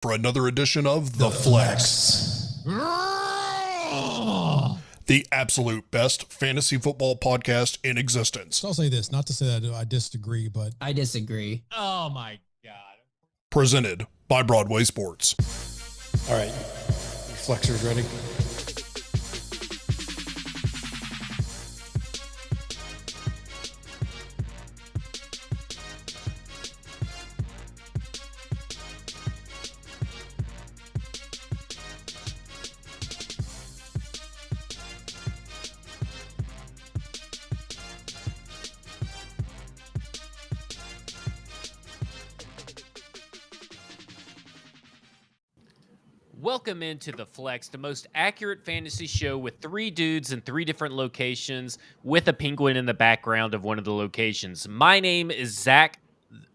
for another edition of The Flex. The absolute best fantasy football podcast in existence. So I'll say this, not to say that I disagree, but... I disagree. Oh my God. Presented by Broadway Sports. All right, Flexers ready? Welcome into The Flex, the most accurate fantasy show with three dudes in three different locations with a penguin in the background of one of the locations. My name is Zach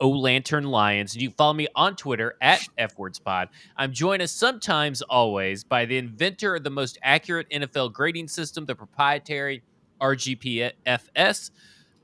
O'Lantern Lyons, and you can follow me on Twitter at FWordsPod. I'm joined as sometimes always by the inventor of the most accurate NFL grading system, the proprietary RGPFS,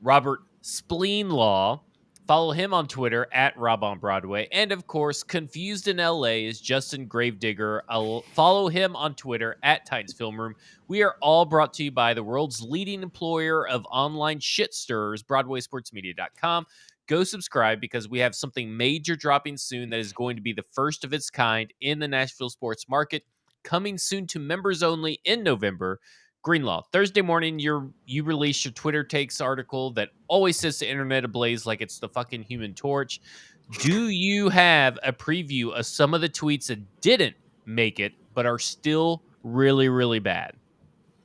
Robert Spleenlaw. Follow him on Twitter at Rob on Broadway. And of course, Confused in LA is Justin Gravedigger. I'll follow him on Twitter at Titans Film Room. We are all brought to you by the world's leading employer of online shit stirrers, BroadwaySportsMedia.com. Go subscribe because we have something major dropping soon that is going to be the first of its kind in the Nashville sports market, coming soon to members only in November. Greenlaw, Thursday morning, you release your Twitter Takes article that always sets the internet ablaze like it's the fucking Human Torch. Do you have a preview of some of the tweets that didn't make it but are still really, really bad?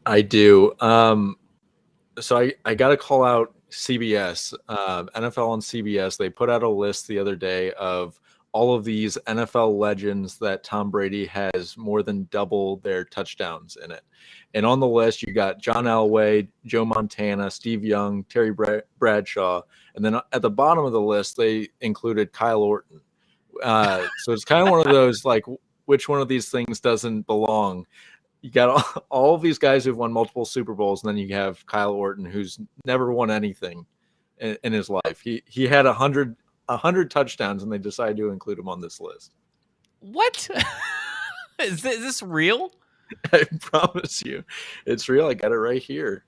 I do. So I got to call out CBS, NFL on CBS. They put out a list the other day of all of these NFL legends that Tom Brady has more than double their touchdowns in it. And on the list, you got John Elway, Joe Montana, Steve Young, Terry Bradshaw. And then at the bottom of the list, they included Kyle Orton. So it's kind of one of those, like, which one of these things doesn't belong? You got all of these guys who've won multiple Super Bowls, and then you have Kyle Orton, who's never won anything in his life. He had 100 touchdowns, and they decided to include him on this list. What? Is this real? I promise you, it's real. I got it right here.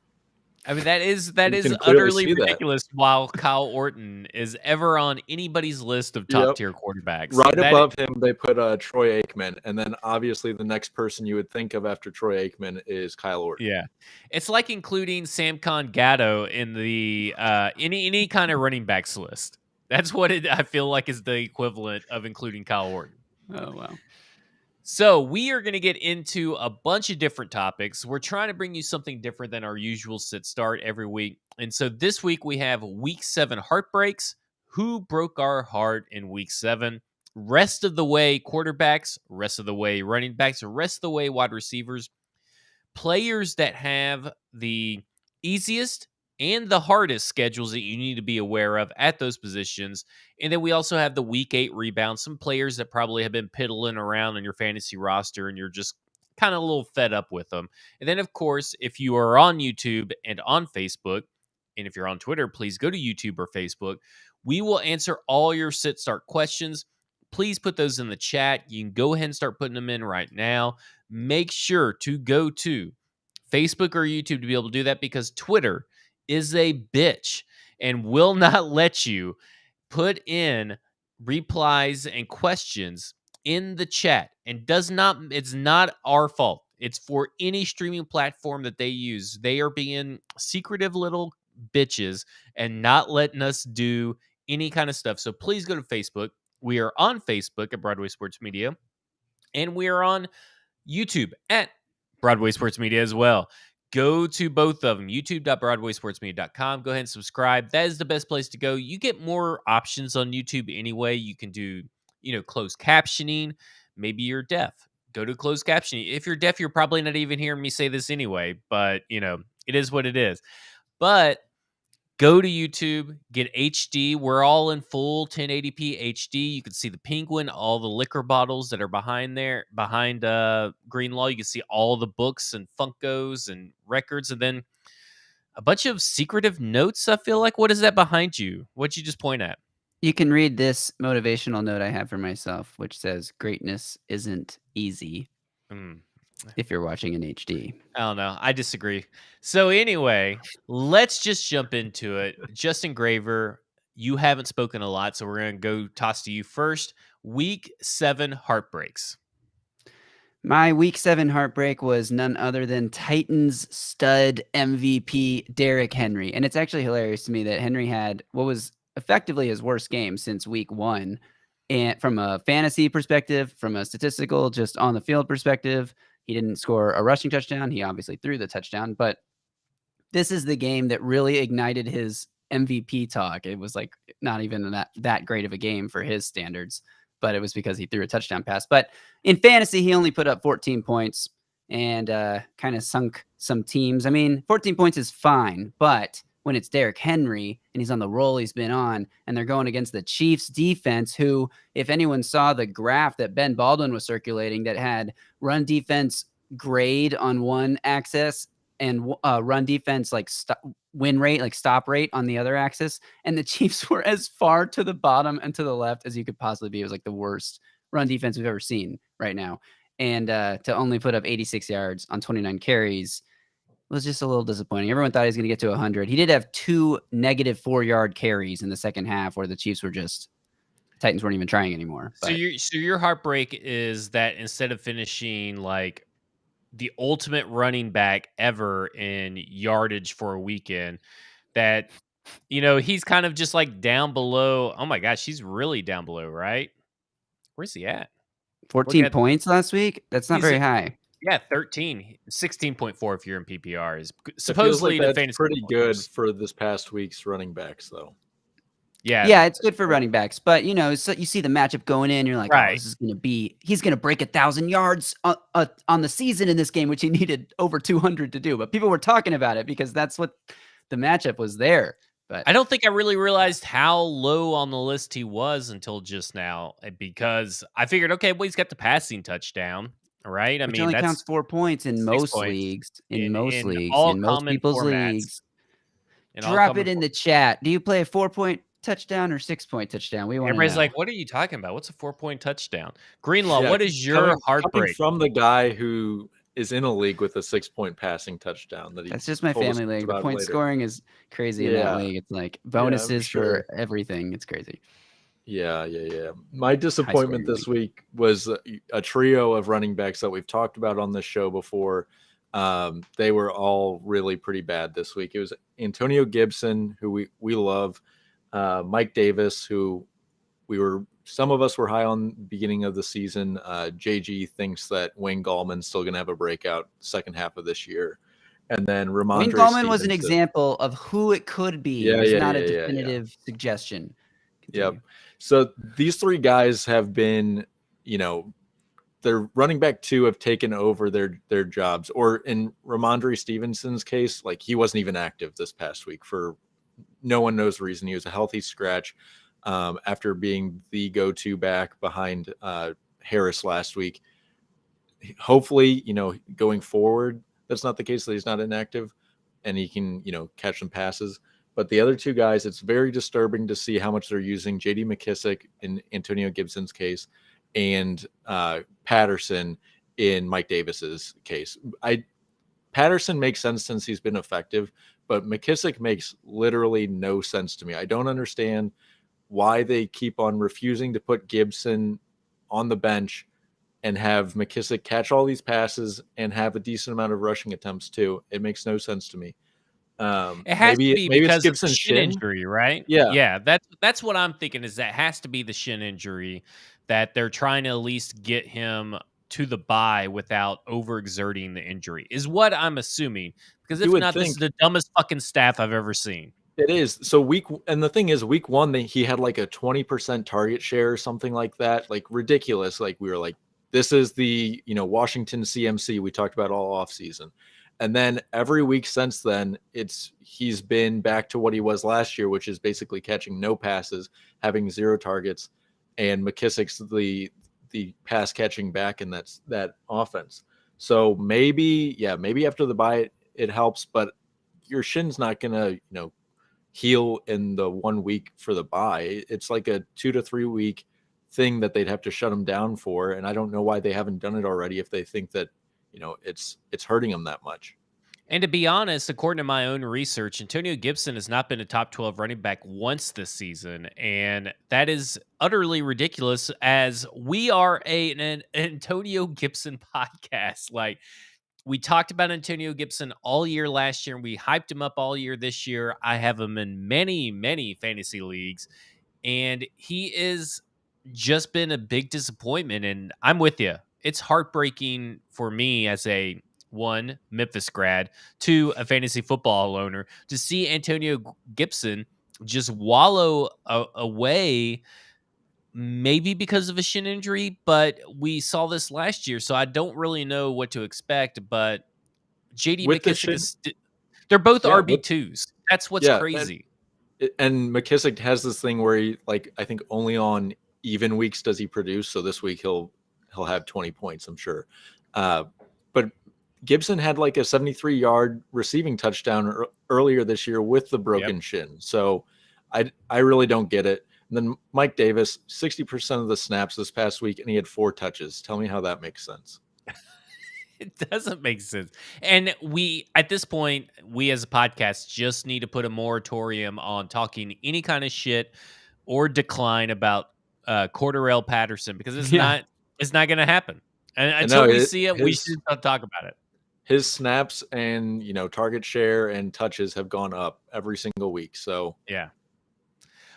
I mean, that is utterly ridiculous. While Kyle Orton is ever on anybody's list of top tier quarterbacks, right above him, they put Troy Aikman, and then obviously the next person you would think of after Troy Aikman is Kyle Orton. Yeah, it's like including Samkon Gatto in the any kind of running backs list. That's what I feel like is the equivalent of including Kyle Orton. Oh, wow. So we are going to get into a bunch of different topics. We're trying to bring you something different than our usual sit start every week. And so this week we have Week 7 heartbreaks. Who broke our heart in Week 7? Rest of the way quarterbacks, rest of the way running backs, rest of the way wide receivers. Players that have the easiest and the hardest schedules that you need to be aware of at those positions. And then we also have the Week 8 rebound, some players that probably have been piddling around on your fantasy roster and you're just kind of a little fed up with them. And then, of course, if you are on YouTube and on Facebook, and if you're on Twitter, please go to YouTube or Facebook. We will answer all your sit-start questions. Please put those in the chat. You can go ahead and start putting them in right now. Make sure to go to Facebook or YouTube to be able to do that because Twitter is a bitch and will not let you put in replies and questions in the chat and it's not our fault. It's for any streaming platform that they use. They are being secretive little bitches and not letting us do any kind of stuff. So please go to Facebook. We are on Facebook at Broadway Sports Media, and we are on YouTube at Broadway Sports Media as well. Go to both of them, youtube.broadwaysportsmedia.com. Go ahead and subscribe. That is the best place to go. You get more options on YouTube anyway. You can do, closed captioning. Maybe you're deaf. Go to closed captioning. If you're deaf, you're probably not even hearing me say this anyway, but, it is what it is. But go to YouTube, get HD. We're all in full 1080p HD. You can see the penguin, all the liquor bottles that are behind Greenlaw. You can see all the books and Funkos and records, and then a bunch of secretive notes, I feel like. What is that behind you? What'd you just point at? You can read this motivational note I have for myself, which says greatness isn't easy Mm, if you're watching in HD. I don't know. I disagree. So anyway, let's just jump into it. Justin Graver, you haven't spoken a lot, so we're going to go toss to you first. Week 7 heartbreaks. My week 7 heartbreak was none other than Titans stud MVP Derrick Henry. And it's actually hilarious to me that Henry had what was effectively his worst game since week 1. And from a fantasy perspective, from a statistical, just on the field perspective, he didn't score a rushing touchdown. He obviously threw the touchdown, but this is the game that really ignited his MVP talk. It was like not even that great of a game for his standards, but it was because he threw a touchdown pass. But in fantasy, he only put up 14 points and kind of sunk some teams. I mean, 14 points is fine, but when it's Derrick Henry and he's on the roll he's been on, and they're going against the Chiefs defense, who, if anyone saw the graph that Ben Baldwin was circulating that had run defense grade on one axis and run defense like win rate, like stop rate on the other axis, and the Chiefs were as far to the bottom and to the left as you could possibly be. It was like the worst run defense we've ever seen right now. And to only put up 86 yards on 29 carries was just a little disappointing. Everyone thought he was going to get to 100. He did have 2 negative 4-yard carries in the second half where the Chiefs were just Titans weren't even trying anymore. So your heartbreak is that instead of finishing like the ultimate running back ever in yardage for a weekend, that he's kind of just like down below. Oh my gosh, he's really down below, right? Where's he at? 14 points last week? That's not very high. Yeah, 13. 16.4 if you're in PPR is supposedly the that's pretty good for this past week's running backs, though. Yeah, it's good for running backs, but so you see the matchup going in, you're like, right. Oh, this is going to be, he's going to break 1,000 yards on the season in this game, which he needed over 200 to do. But people were talking about it because that's what the matchup was there. But I don't think I really realized how low on the list he was until just now, because I figured, okay, well, he's got the passing touchdown, right? Which only counts 4 points in most leagues. In most people's leagues. Drop it in the chat. Do you play a 4-point touchdown or 6-point touchdown? We want Everybody's know. Like, what are you talking about? What's a 4-point touchdown? Greenlaw, what is your heartbreak? From the guy who is in a league with a 6-point passing touchdown. That's just my family league. The point scoring is crazy in that league. It's like bonuses for everything. It's crazy. Yeah. My disappointment this week was a trio of running backs that we've talked about on this show before. They were all really pretty bad this week. It was Antonio Gibson, who we love, Mike Davis, who some of us were high on beginning of the season. JG thinks that Wayne Gallman's still going to have a breakout second half of this year. And then Ramondre Wayne Gallman was an example of who it could be. It's not a definitive suggestion. Continue. Yep. So these 3 guys have been, their running back 2 have taken over their jobs. Or in Ramondre Stevenson's case, like he wasn't even active this past week for no one knows the reason. He was a healthy scratch after being the go-to back behind Harris last week. Hopefully, going forward, that's not the case, that he's not inactive and he can, catch some passes. But the other 2 guys, it's very disturbing to see how much they're using J.D. McKissick in Antonio Gibson's case and Patterson in Mike Davis's case. Patterson makes sense since he's been effective, but McKissick makes literally no sense to me. I don't understand why they keep on refusing to put Gibson on the bench and have McKissick catch all these passes and have a decent amount of rushing attempts too. It makes no sense to me. It has to be because of the shin injury, right? Yeah. That's what I'm thinking, is that has to be the shin injury that they're trying to at least get him to the bye without overexerting the injury, is what I'm assuming. Because if not, this is the dumbest fucking staff I've ever seen. It is. So the thing is, week 1, he had like a 20% target share or something like that. Like ridiculous. Like we were like, this is the, Washington CMC we talked about all off season. And then every week since then, he's been back to what he was last year, which is basically catching no passes, having 0 targets, and McKissick's the pass catching back in that offense. So maybe after the bye it helps, but your shin's not gonna, heal in the 1 week for the bye. It's like a 2 to 3 week thing that they'd have to shut him down for. And I don't know why they haven't done it already if they think that, it's hurting them that much. And to be honest, according to my own research, Antonio Gibson has not been a top 12 running back once this season. And that is utterly ridiculous, as we are an Antonio Gibson podcast. Like, we talked about Antonio Gibson all year last year, and we hyped him up all year this year. I have him in many, many fantasy leagues, and he is just been a big disappointment. And I'm with you. It's heartbreaking for me as a one, Memphis grad, two, a fantasy football owner, to see Antonio Gibson just wallow away, maybe because of a shin injury, but we saw this last year, so I don't really know what to expect. But JD With the McKissick they're both Yeah, RB2s. That's what's yeah, crazy. And McKissick has this thing where he, like, I think only on even weeks does he produce. So this week he'll have 20 points, I'm sure. But Gibson had like a 73-yard receiving touchdown earlier this year with the broken shin. So I really don't get it. And then Mike Davis, 60% of the snaps this past week, and he had 4 touches. Tell me how that makes sense. It doesn't make sense. And at this point, we as a podcast just need to put a moratorium on talking any kind of shit or decline about Cordarrelle Patterson, because it's not going to happen. And until we see it, we should not talk about it. His snaps and, target share and touches have gone up every single week. So yeah.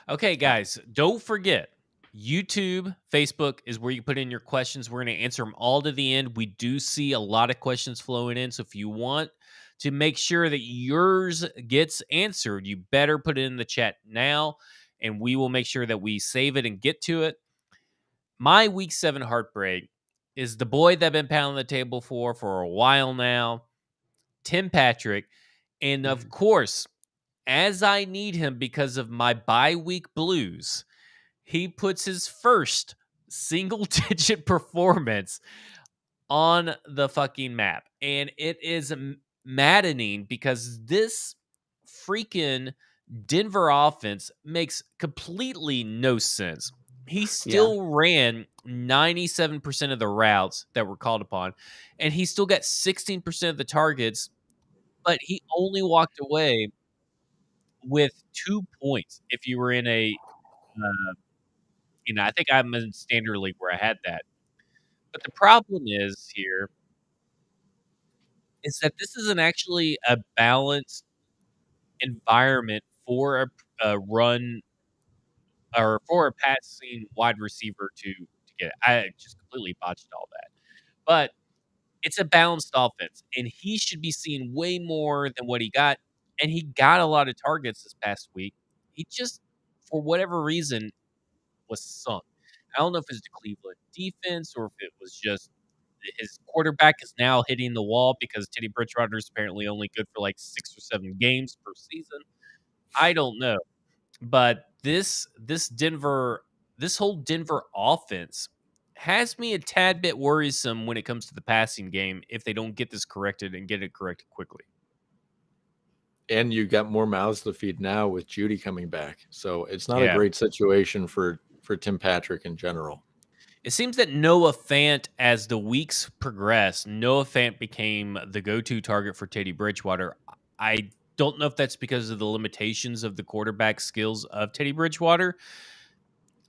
Okay, guys, don't forget, YouTube, Facebook is where you put in your questions. We're going to answer them all to the end. We do see a lot of questions flowing in. So if you want to make sure that yours gets answered, you better put it in the chat now, and we will make sure that we save it and get to it. My Week 7 heartbreak is the boy that I've been pounding the table for a while now, Tim Patrick. And of course, as I need him because of my bye week blues, he puts his first single-digit performance on the fucking map. And it is maddening because this freaking Denver offense makes completely no sense. He still ran 97% of the routes that were called upon, and he still got 16% of the targets, but he only walked away with 2 points. If you were in a, I think I'm in standard league where I had that. But the problem is that this isn't actually a balanced environment for a run or for a passing wide receiver to get it. I just completely botched all that. But it's a balanced offense, and he should be seeing way more than what he got. And he got a lot of targets this past week. He just, for whatever reason, was sunk. I don't know if it's the Cleveland defense or if it was just his quarterback is now hitting the wall because Teddy Bridgewater is apparently only good for like 6 or 7 games per season. I don't know. But this whole Denver offense has me a tad bit worrisome when it comes to the passing game if they don't get this corrected and get it corrected quickly. And you got more mouths to feed now with Judy coming back. So it's not a great situation for Tim Patrick in general. It seems that Noah Fant, as the weeks progressed, Noah Fant became the go-to target for Teddy Bridgewater. I don't know if that's because of the limitations of the quarterback skills of Teddy Bridgewater.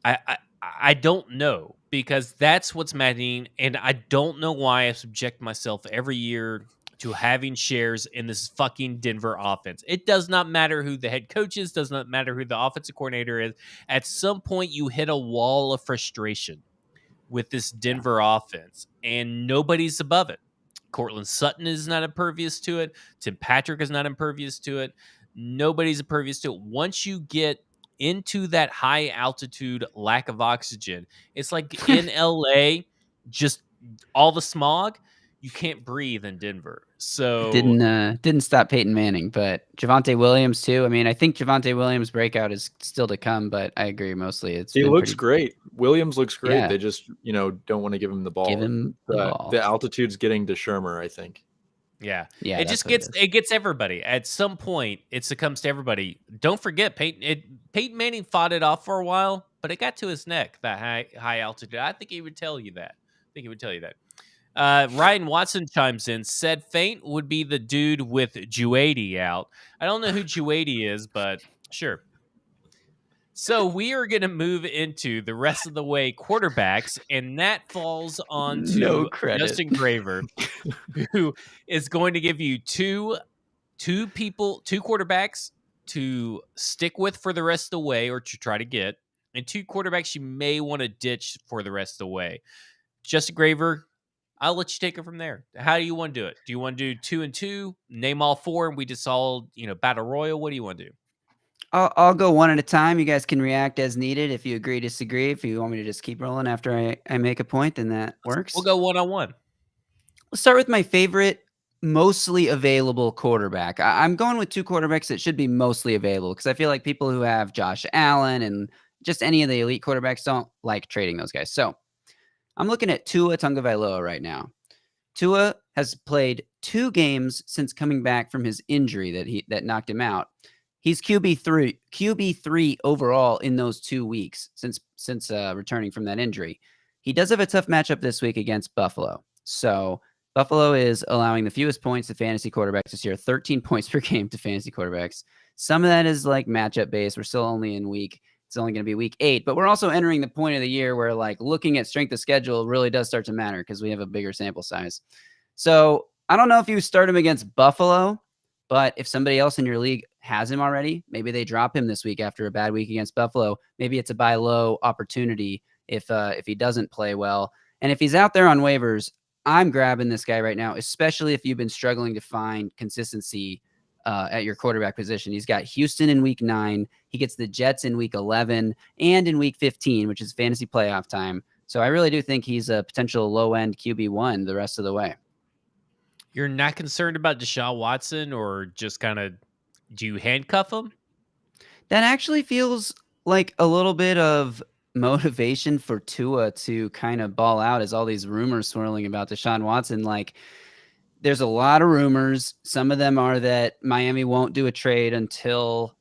I don't know, because that's what's maddening, and I don't know why I subject myself every year to having shares in this fucking Denver offense. It does not matter who the head coach is, does not matter who the offensive coordinator is. At some point, you hit a wall of frustration with this Denver offense, and nobody's above it. Courtland Sutton is not impervious to it. Tim Patrick is not impervious to it. Nobody's impervious to it. Once you get into that high altitude lack of oxygen, it's like in LA, just all the smog, you can't breathe in Denver. So didn't stop Peyton Manning, but Javonte Williams too. I mean, I think Javonte Williams' breakout is still to come, but I agree mostly. He looks great. Williams looks great. Yeah. They just, don't want to give him the ball. Give him the ball. The altitude's getting to Shermer, I think. Yeah, it just that's what it is. gets everybody. At some point, it succumbs to everybody. Don't forget, Peyton Manning fought it off for a while, but it got to his neck, that high altitude. I think he would tell you that. Ryan Watson chimes in, said Faint would be the dude with Juady out. I don't know who Juady is, but sure. So we are going to move into the rest of the way quarterbacks, and that falls on to No credit. Justin Graver, who is going to give you two quarterbacks to stick with for the rest of the way or to try to get, and two quarterbacks you may want to ditch for the rest of the way. Justin Graver, I'll let you take it from there. How do you want to do it? Do you want to do 2 and 2, name all four, and we just all, battle royal? What do you want to do? I'll go one at a time. You guys can react as needed. If you agree, disagree. If you want me to just keep rolling after I make a point, then that works. We'll go one-on-one. We'll start with my favorite, mostly available quarterback. I'm going with two quarterbacks that should be mostly available because I feel like people who have Josh Allen and just any of the elite quarterbacks don't like trading those guys. So I'm looking at Tua Tagovailoa right now. Tua has played 2 games since coming back from his injury that knocked him out. He's QB3 overall in those 2 weeks since returning from that injury. He does have a tough matchup this week against Buffalo. So Buffalo is allowing the fewest points to fantasy quarterbacks this year, 13 points per game to fantasy quarterbacks. Some of that is like matchup based. We're still only in it's only going to be week 8, but we're also entering the point of the year where like looking at strength of schedule really does start to matter because we have a bigger sample size. So I don't know if you start him against Buffalo, but if somebody else in your league has him already, maybe they drop him this week after a bad week against Buffalo. Maybe it's a buy low opportunity if he doesn't play well. And if he's out there on waivers, I'm grabbing this guy right now, especially if you've been struggling to find consistency at your quarterback position. He's got Houston in week 9. He gets the Jets in week 11 and in week 15, which is fantasy playoff time. So I really do think he's a potential low-end QB1 the rest of the way. You're not concerned about Deshaun Watson, or just kind of, do you handcuff him? That actually feels like a little bit of motivation for Tua to kind of ball out as all these rumors swirling about Deshaun Watson. Like, there's a lot of rumors. Some of them are that Miami won't do a trade until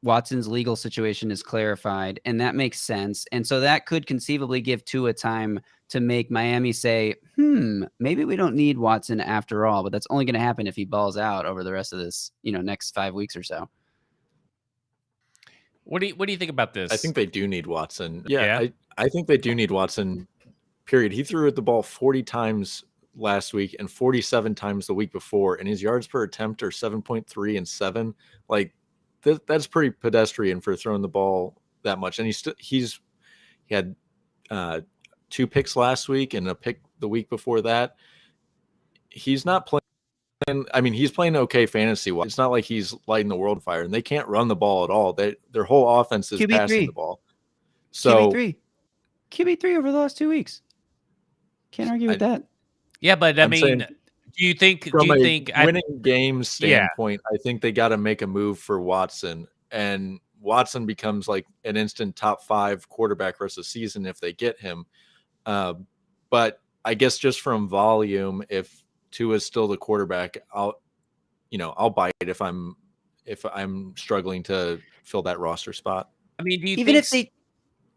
Watson's legal situation is clarified, and that makes sense. And so that could conceivably give Tua time to make Miami say, maybe we don't need Watson after all, but that's only going to happen if he balls out over the rest of this, next 5 weeks or so. What do you think about this? I think they do need Watson. Yeah. I think they do need Watson, period. He threw at the ball 40 times last week and 47 times the week before, and his yards per attempt are 7.3 and 7. Like, that's pretty pedestrian for throwing the ball that much. And he had 2 picks last week and a pick the week before that. He's not playing. I mean, he's playing okay fantasy. It's not like he's lighting the world on fire, and they can't run the ball at all. Their whole offense is passing the ball. So QB3 over the last 2 weeks. Can't argue with that. Yeah, but I mean, do you think winning games standpoint, I think they got to make a move for Watson, and Watson becomes like an instant top 5 quarterback rest of the season if they get him. But I guess just from volume, if Tua is still the quarterback, I'll bite if I'm struggling to fill that roster spot. I mean, do you even think?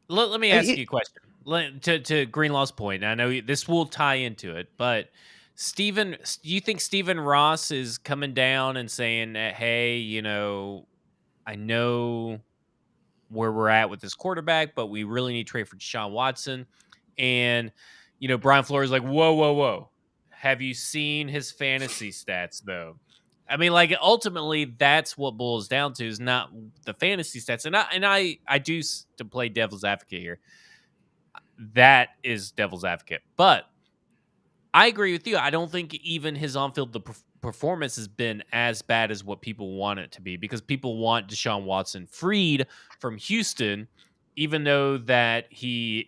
Let me ask you a question. To Greenlaw's point, I know this will tie into it, but do you think Stephen Ross is coming down and saying, hey, I know where we're at with this quarterback, but we really need to trade for Deshaun Watson? And, Brian Flores is like, whoa. Have you seen his fantasy stats, though? I mean, like, ultimately, that's what boils down to, is not the fantasy stats. And I do, to play devil's advocate here, that is devil's advocate. But I agree with you. I don't think even his on-field performance has been as bad as what people want it to be, because people want Deshaun Watson freed from Houston, even though that he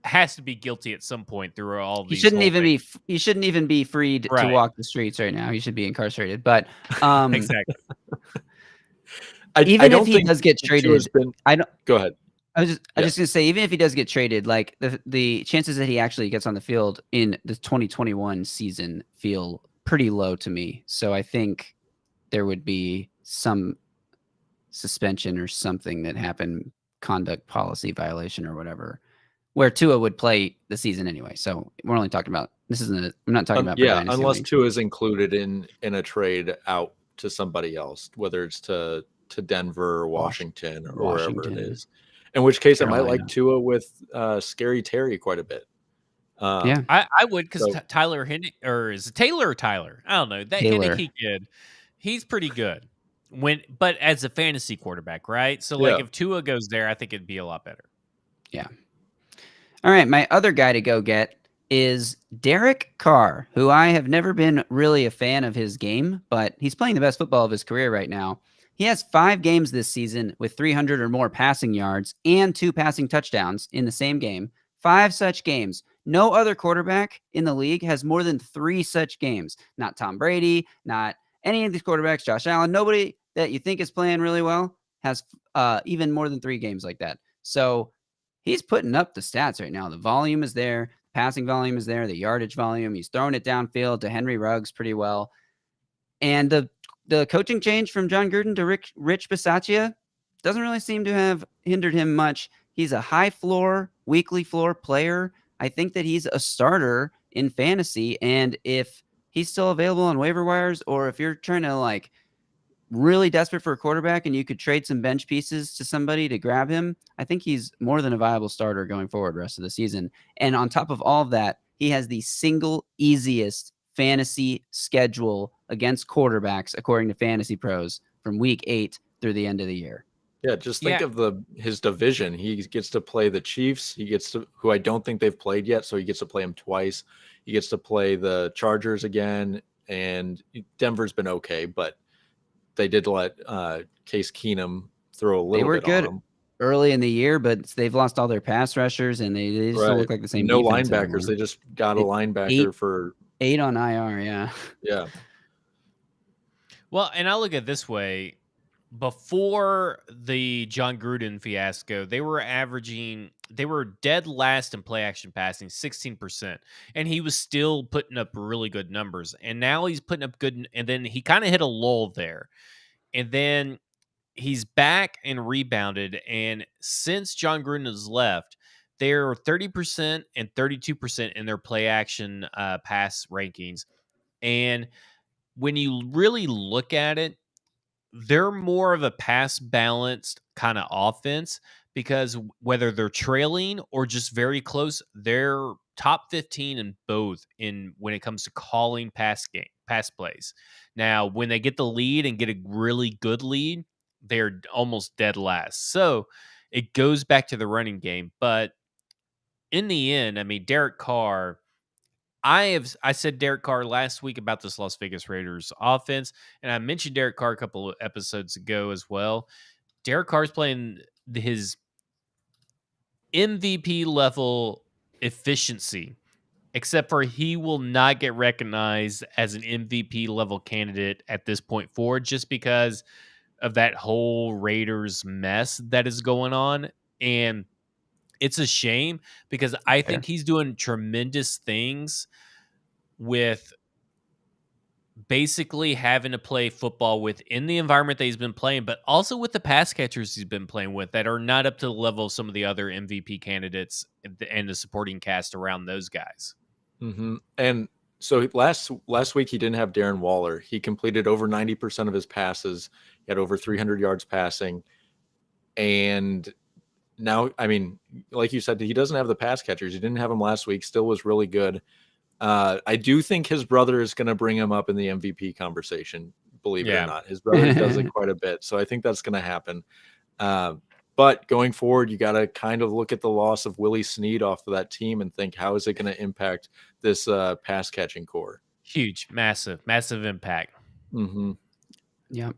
has to be guilty at some point through all these. He shouldn't even be freed to walk the streets right now. He should be incarcerated. But exactly. Even if he does get traded, Go ahead. I was just going to say, even if he does get traded, like the chances that he actually gets on the field in the 2021 season feel pretty low to me. So I think there would be some suspension or something that happened, conduct policy violation or whatever, where Tua would play the season anyway. So we're only talking about I'm not talking about yeah, Dynasty unless league. Tua is included in a trade out to somebody else, whether it's to Denver or Washington or wherever it is. In which case, Carolina. I might like Tua with Scary Terry quite a bit. Yeah. I would, because Tyler or is it Taylor or Tyler? I don't know. That Taylor. Henneke kid, he's pretty good. But as a fantasy quarterback, right? So Yeah. like if Tua goes there, I think it'd be a lot better. Yeah. All right, my other guy to go get is Derek Carr, who I have never been really a fan of his game, but he's playing the best football of his career right now. He has 5 games this season with 300 or more passing yards and 2 passing touchdowns in the same game. 5 such games. No other quarterback in the league has more than 3 such games. Not Tom Brady, not any of these quarterbacks, Josh Allen, nobody that you think is playing really well has even more than 3 games like that. So he's putting up the stats right now. The volume is there. Passing volume is there. The yardage volume. He's throwing it downfield to Henry Ruggs pretty well. And the coaching change from John Gruden to Rich Bisaccia doesn't really seem to have hindered him much. He's a high floor, weekly floor player. I think that he's a starter in fantasy. And if he's still available on waiver wires, or if you're trying to like really desperate for a quarterback and you could trade some bench pieces to somebody to grab him, I think he's more than a viable starter going forward rest of the season. And on top of all of that, he has the single easiest fantasy schedule against quarterbacks, according to Fantasy Pros, from week 8 through the end of the year. Yeah, just think of his division. He gets to play the Chiefs. He gets to, who I don't think they've played yet, so he gets to play them twice. He gets to play the Chargers again, and Denver's been okay, but they did let Case Keenum throw a little bit. They were good early in the year, but they've lost all their pass rushers, and they just don't look like the same. No defense linebackers. anymore. They just got a linebacker for 8 on IR. Yeah. Yeah. Well, and I look at it this way. Before the John Gruden fiasco, they were dead last in play action passing, 16%. And he was still putting up really good numbers. And now he's putting up good. And then he kind of hit a lull there. And then he's back and rebounded. And since John Gruden has left, they're 30% and 32% in their play action pass rankings. And when you really look at it, they're more of a pass balanced kind of offense, because whether they're trailing or just very close, they're top 15 in both when it comes to calling pass plays. Now, when they get the lead and get a really good lead, they're almost dead last. So it goes back to the running game. But in the end, I mean, Derek Carr, I said Derek Carr last week about this Las Vegas Raiders offense, and I mentioned Derek Carr a couple of episodes ago as well. Derek Carr's playing his MVP level efficiency, except for he will not get recognized as an MVP level candidate at this point forward, just because of that whole Raiders mess that is going on. And it's a shame, because I think he's doing tremendous things with basically having to play football within the environment that he's been playing, but also with the pass catchers he's been playing with that are not up to the level of some of the other MVP candidates and the supporting cast around those guys. Mm-hmm. And so last week he didn't have Darren Waller. He completed over 90% of his passes. He had over 300 yards passing. And now, I mean, like you said, he doesn't have the pass catchers. He didn't have them last week. Still was really good. I do think his brother is going to bring him up in the MVP conversation, believe it or not. His brother does it quite a bit. So I think that's going to happen. But going forward, you got to kind of look at the loss of Willie Snead off of that team and think, how is it going to impact this pass catching core? Huge, massive impact. Mm-hmm. Yep.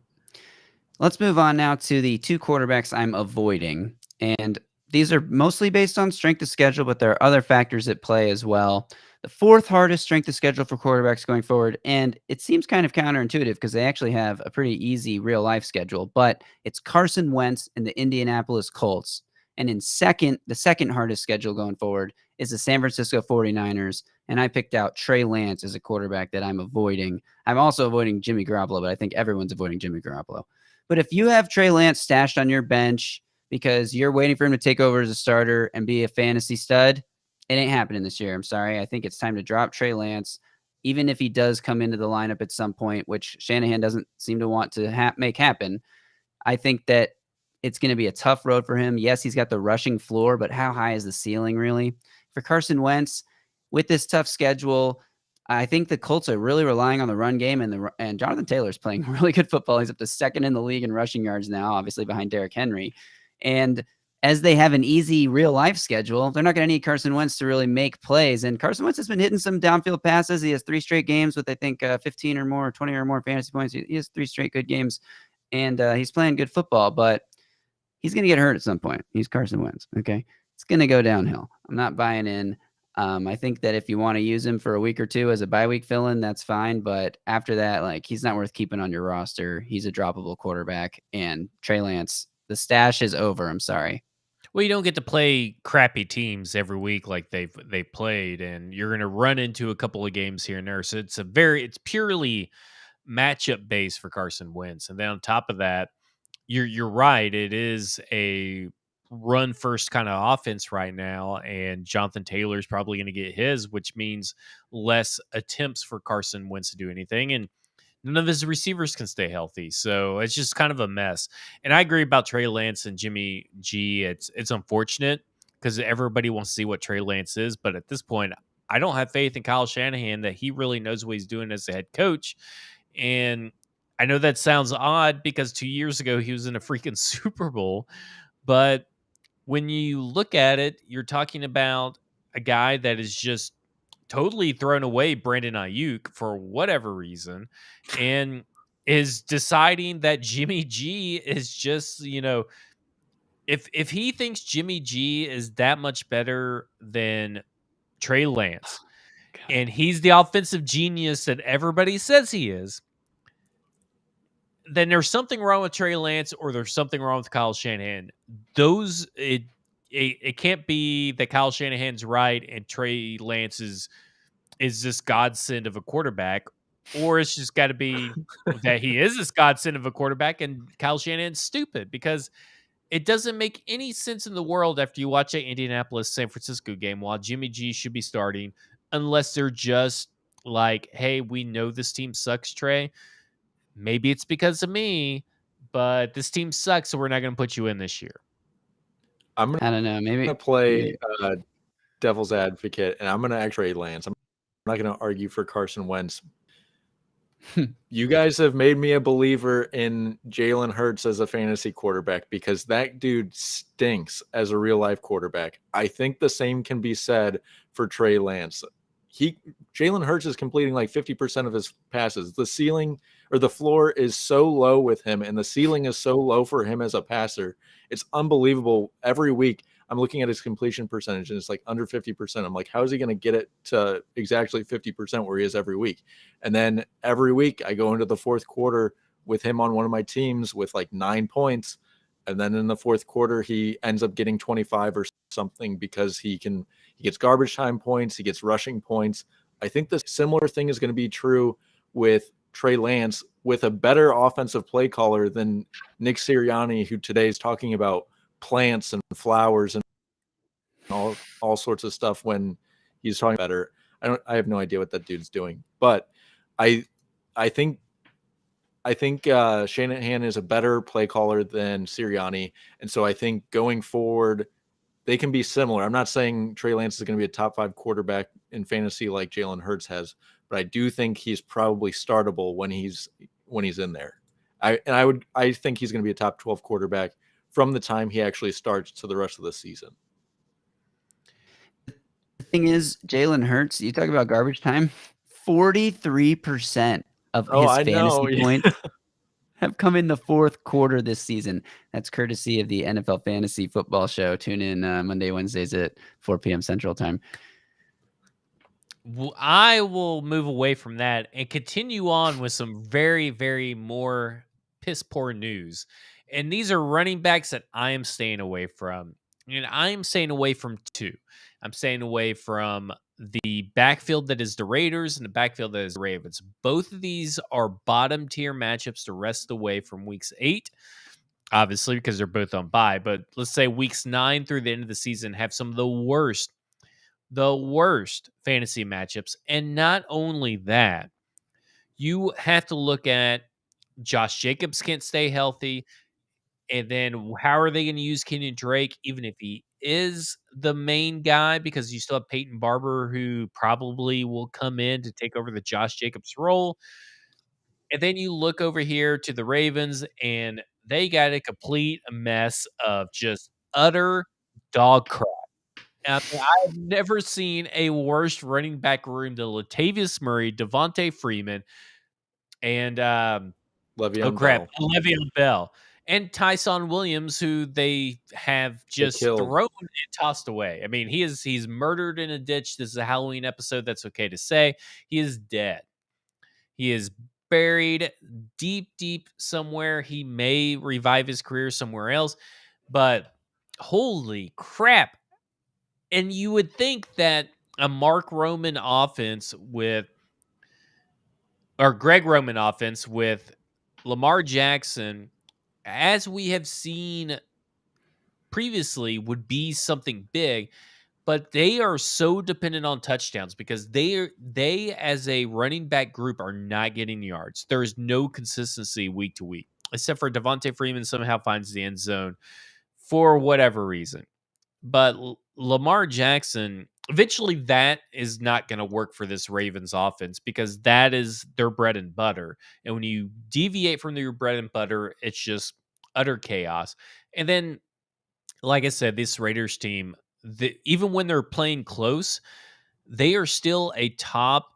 Let's move on now to the 2 quarterbacks I'm avoiding. And these are mostly based on strength of schedule, but there are other factors at play as well. The 4th hardest strength of schedule for quarterbacks going forward, and it seems kind of counterintuitive because they actually have a pretty easy real-life schedule, but it's Carson Wentz and the Indianapolis Colts. And in the second hardest schedule going forward is the San Francisco 49ers. And I picked out Trey Lance as a quarterback that I'm avoiding. I'm also avoiding Jimmy Garoppolo, but I think everyone's avoiding Jimmy Garoppolo. But if you have Trey Lance stashed on your bench because you're waiting for him to take over as a starter and be a fantasy stud, it ain't happening this year. I'm sorry. I think it's time to drop Trey Lance, even if he does come into the lineup at some point, which Shanahan doesn't seem to want to make happen. I think that it's going to be a tough road for him. Yes, he's got the rushing floor, but how high is the ceiling really? For Carson Wentz, with this tough schedule, I think the Colts are really relying on the run game, and Jonathan Taylor's playing really good football. He's up to second in the league in rushing yards now, obviously behind Derrick Henry. And as they have an easy real-life schedule, they're not going to need Carson Wentz to really make plays. And Carson Wentz has been hitting some downfield passes. He has 3 straight games with, I think, 15 or more, 20 or more fantasy points. He has 3 straight good games, and he's playing good football. But he's going to get hurt at some point. He's Carson Wentz, okay? It's going to go downhill. I'm not buying in. I think that if you want to use him for a week or two as a bye week fill-in, that's fine. But after that, like, he's not worth keeping on your roster. He's a droppable quarterback. And Trey Lance, the stash is over. I'm sorry. Well, you don't get to play crappy teams every week like they've played, and you're going to run into a couple of games here and there. So it's purely matchup based for Carson Wentz. And then on top of that, you're right. It is a run first kind of offense right now, and Jonathan Taylor's probably going to get his, which means less attempts for Carson Wentz to do anything, and none of his receivers can stay healthy. So it's just kind of a mess. And I agree about Trey Lance and Jimmy G. It's unfortunate because everybody wants to see what Trey Lance is, but at this point, I don't have faith in Kyle Shanahan that he really knows what he's doing as a head coach. And I know that sounds odd because 2 years ago he was in a freaking Super Bowl, but when you look at it, you're talking about a guy that is just totally thrown away Brandon Ayuk for whatever reason and is deciding that Jimmy G is just, if he thinks Jimmy G is that much better than Trey Lance and he's the offensive genius that everybody says he is, then there's something wrong with Trey Lance or there's something wrong with Kyle Shanahan. It can't be that Kyle Shanahan's right and Trey Lance is this godsend of a quarterback, or it's just got to be that he is this godsend of a quarterback and Kyle Shanahan's stupid, because it doesn't make any sense in the world after you watch that Indianapolis San Francisco game while Jimmy G should be starting, unless they're just like, hey, we know this team sucks, Trey. Maybe it's because of me, but this team sucks, so we're not going to put you in this year. I don't know. Maybe I'm going to play devil's advocate, and I'm going to actually Lance. I'm not going to argue for Carson Wentz. You guys have made me a believer in Jalen Hurts as a fantasy quarterback because that dude stinks as a real-life quarterback. I think the same can be said for Trey Lance. Jalen Hurts is completing like 50% of his passes. The ceiling or the floor is so low with him, and the ceiling is so low for him as a passer. It's unbelievable. Every week I'm looking at his completion percentage and it's like under 50%. I'm like, how is he going to get it to exactly 50% where he is every week? And then every week I go into the fourth quarter with him on one of my teams with like 9 points. And then in the fourth quarter, he ends up getting 25 or something because he gets garbage time points. He gets rushing points. I think the similar thing is going to be true with Trey Lance with a better offensive play caller than Nick Sirianni, who today is talking about plants and flowers and all sorts of stuff when he's talking better. I have no idea what that dude's doing, but I think Shanahan is a better play caller than Sirianni, and so I think going forward they can be similar. I'm not saying Trey Lance is going to be a top 5 quarterback in fantasy like Jalen Hurts has, but I do think he's probably startable when he's in there. I think he's going to be a top 12 quarterback from the time he actually starts to the rest of the season. The thing is, Jalen Hurts, you talk about garbage time, 43% of his fantasy points have come in the fourth quarter this season. That's courtesy of the NFL Fantasy Football Show. Tune in Monday, Wednesdays at 4 p.m. Central Time. Well, I will move away from that and continue on with some very, very more piss poor news. And these are running backs that I am staying away from. And I'm staying away from two. I'm staying away from the backfield that is the Raiders and the backfield that is the Ravens. Both of these are bottom tier matchups to rest away from weeks 8, obviously, because they're both on bye. But let's say weeks 9 through the end of the season have some of the worst fantasy matchups. And not only that, you have to look at Josh Jacobs can't stay healthy. And then how are they going to use Kenyon Drake, even if he is the main guy? Because you still have Peyton Barber, who probably will come in to take over the Josh Jacobs role. And then you look over here to the Ravens, and they got a complete mess of just utter dog crap. I mean, I've never seen a worse running back room than Latavius Murray, Devontae Freeman, and Le'Veon crap, Bell. Le'Veon Bell and Tyson Williams, who they have just killed. thrown and tossed away. I mean, he's murdered in a ditch. This is a Halloween episode. That's okay to say. He is dead. He is buried deep somewhere. He may revive his career somewhere else, but holy crap. And you would think that a Mark Roman offense or Greg Roman offense with Lamar Jackson, as we have seen previously, would be something big, but they are so dependent on touchdowns because they as a running back group are not getting yards. There is no consistency week to week, except for Devontae Freeman somehow finds the end zone for whatever reason. But Lamar Jackson, eventually that is not going to work for this Ravens offense because that is their bread and butter. And when you deviate from your bread and butter, it's just utter chaos. And then, like I said, this Raiders team, even when they're playing close, they are still a top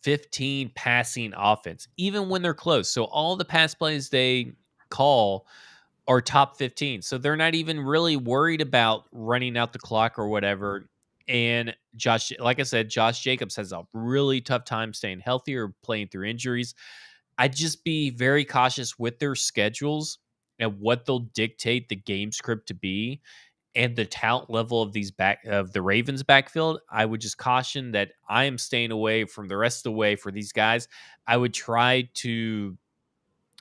15 passing offense, even when they're close. So all the pass plays they call are top 15. So they're not even really worried about running out the clock or whatever. And like I said, Josh Jacobs has a really tough time staying healthy or playing through injuries. I'd just be very cautious with their schedules and what they'll dictate the game script to be and the talent level of the Ravens backfield. I would just caution that I am staying away from the rest of the way for these guys. I would try to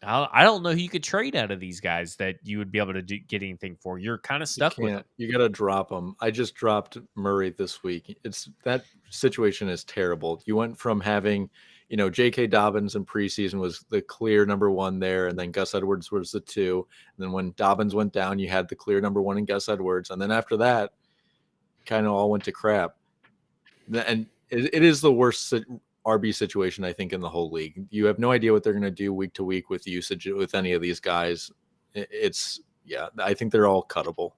I don't know who you could trade out of these guys that you would be able to get anything for. You're kind of stuck with them. You got to drop them. I just dropped Murray this week. That situation is terrible. You went from having, J.K. Dobbins in preseason was the clear number 1 there, and then Gus Edwards was the 2. And then when Dobbins went down, you had the clear number 1 in Gus Edwards. And then after that, kind of all went to crap. And it is the worst RB situation, I think, in the whole league. You have no idea what they're going to do week to week with usage with any of these guys. I think they're all cuttable.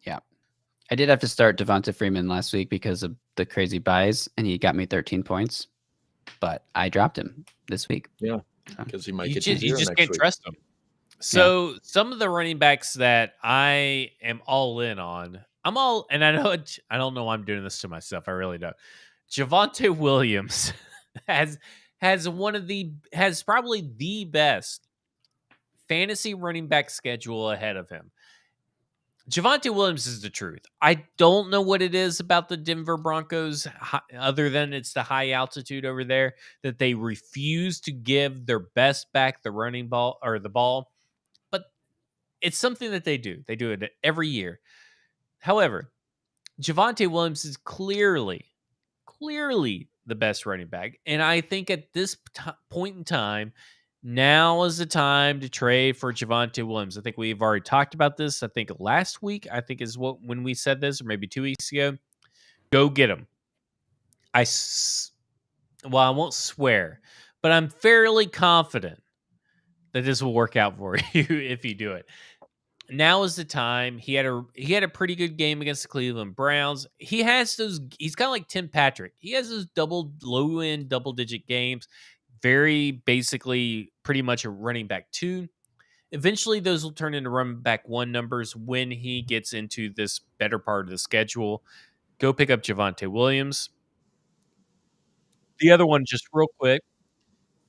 Yeah. I did have to start Devonta Freeman last week because of the crazy buys, and he got me 13 points, but I dropped him this week. Yeah, because he might You get just next can't week. trust him. So some of the running backs that I am all in on, and I don't know why I'm doing this to myself. I really don't. Javonte Williams has probably the best fantasy running back schedule ahead of him. Javonte Williams is the truth. I don't know what it is about the Denver Broncos, other than it's the high altitude over there, that they refuse to give their best back the running ball or the ball. But it's something that they do. They do it every year. However, Javonte Williams is clearly the best running back. And I think at this point in time, now is the time to trade for Javonte Williams. I think we've already talked about this. I think last week, is when we said this, or maybe 2 weeks ago. Go get him. I won't swear, but I'm fairly confident that this will work out for you if you do it. Now is the time. He had a pretty good game against the Cleveland Browns. He's kind of like Tim Patrick. He has those low end double digit games. Very basically pretty much a running back 2. Eventually those will turn into running back 1 numbers when he gets into this better part of the schedule. Go pick up Javonte Williams. The other one, just real quick,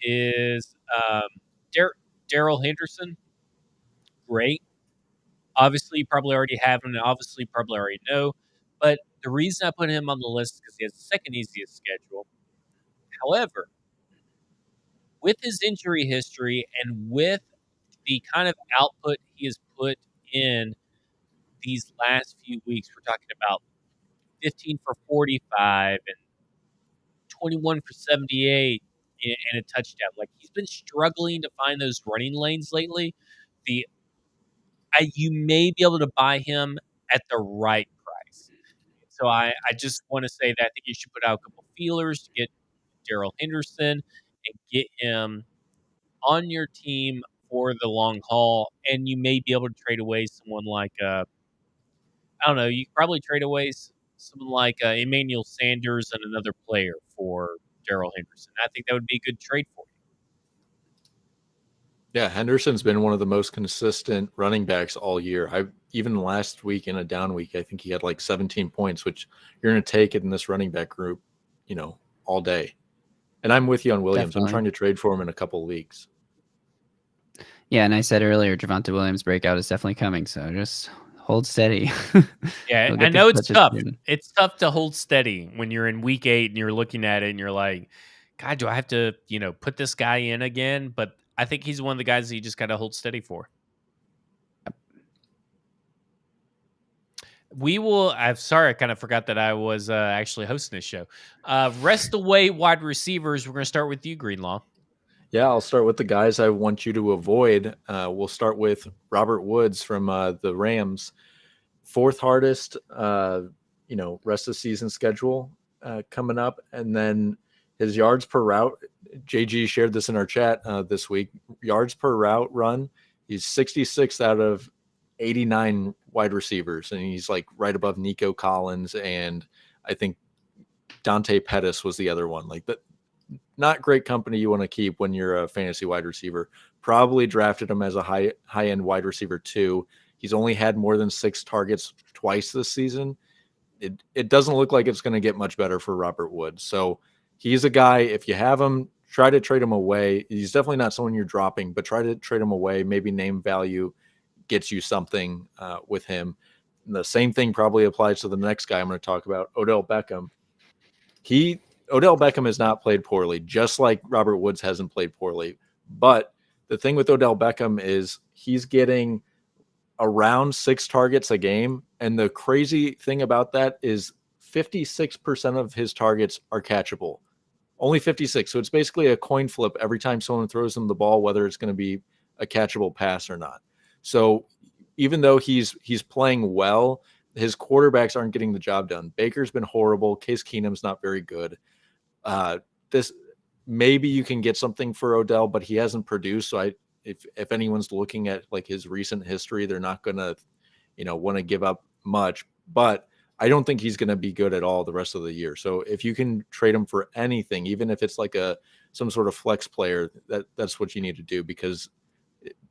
is Darrell Henderson. Great. Obviously, you probably already have him, and obviously, you probably already know. But the reason I put him on the list is because he has the second easiest schedule. However, with his injury history and with the kind of output he has put in these last few weeks, we're talking about 15 for 45 and 21 for 78 and a touchdown. Like, he's been struggling to find those running lanes lately. You may be able to buy him at the right price. So I just want to say that I think you should put out a couple feelers to get Darrell Henderson and get him on your team for the long haul. And you may be able to trade away someone like, I don't know, you could probably trade away someone like Emmanuel Sanders and another player for Darrell Henderson. I think that would be a good trade for you. Yeah, Henderson's been one of the most consistent running backs all year. Even last week in a down week, I think he had like 17 points, which you're going to take it in this running back group, all day. And I'm with you on Williams. Definitely. I'm trying to trade for him in a couple of leagues. Yeah, and I said earlier, Javonte Williams breakout is definitely coming. So just hold steady. Yeah, He'll get I know the it's touches tough. soon. It's tough to hold steady when you're in week 8 and you're looking at it and you're like, God, do I have to, put this guy in again? But I think he's one of the guys that you just got to hold steady for. I'm sorry, I kind of forgot that I was actually hosting this show. Rest away wide receivers. We're going to start with you, Greenlaw. Yeah, I'll start with the guys I want you to avoid. We'll start with Robert Woods from the Rams. Fourth hardest, rest of season schedule coming up. And then his yards per route, JG shared this in our chat this week. Yards per route run, he's 66th out of 89 wide receivers. And he's like right above Nico Collins. And I think Dante Pettis was the other one. Like that. Not great company you want to keep when you're a fantasy wide receiver. Probably drafted him as a high-end wide receiver too. He's only had more than 6 targets twice this season. It doesn't look like it's going to get much better for Robert Woods. So he's a guy, if you have him, try to trade him away. He's definitely not someone you're dropping, but try to trade him away. Maybe name value gets you something with him. And the same thing probably applies to the next guy I'm going to talk about, Odell Beckham. Odell Beckham has not played poorly, just like Robert Woods hasn't played poorly. But the thing with Odell Beckham is he's getting around 6 targets a game. And the crazy thing about that is 56% of his targets are catchable. Only 56. So it's basically a coin flip every time someone throws him the ball, whether it's going to be a catchable pass or not. So even though he's playing well, his quarterbacks aren't getting the job done. Baker's been horrible. Case Keenum's not very good. This maybe you can get something for Odell, but he hasn't produced. So if anyone's looking at like his recent history, they're not gonna, want to give up much. But I don't think he's gonna be good at all the rest of the year. So if you can trade him for anything, even if it's like some sort of flex player, that's what you need to do, because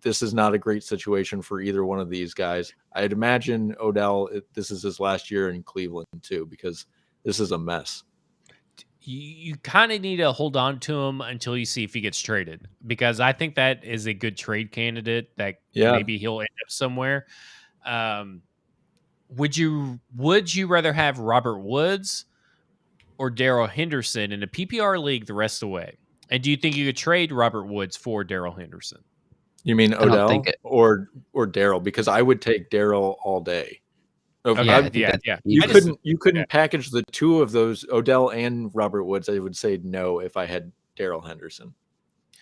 this is not a great situation for either one of these guys. I'd imagine Odell, this is his last year in Cleveland too, because this is a mess. You kind of need to hold on to him until you see if he gets traded, because I think that is a good trade candidate that maybe he'll end up somewhere. Would you rather have Robert Woods or Darrell Henderson in a PPR league the rest of the way? And do you think you could trade Robert Woods for Darrell Henderson? You mean Odell or Darrell? Because I would take Darrell all day. Okay, yeah. You couldn't package the two of those, Odell and Robert Woods. I would say no if I had Darrell Henderson.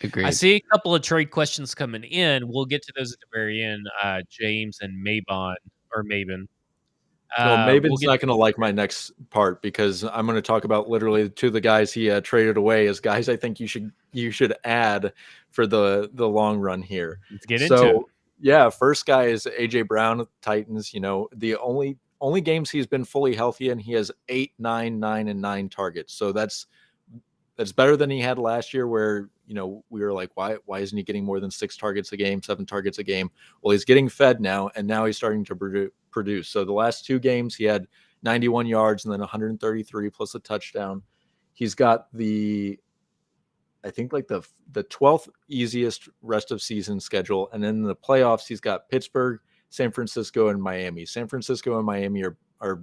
Agreed. I see a couple of trade questions coming in. We'll get to those at the very end. James and Maven. Well, Maven's not going to like my next part, because I'm going to talk about literally 2 of the guys he traded away as guys I think you should add for the long run here. Let's get into it. Yeah, first guy is AJ Brown, Titans. The only games he's been fully healthy in, he has 8, 9, 9, and 9 targets. So that's better than he had last year, where we were like, why isn't he getting more than 6 targets a game, 7 targets a game? Well, he's getting fed now, and now he's starting to produce. So the last 2 games, he had 91 yards and then 133 plus a touchdown. He's got I think like the 12th easiest rest of season schedule. And then in the playoffs, he's got Pittsburgh, San Francisco and Miami. San Francisco and Miami are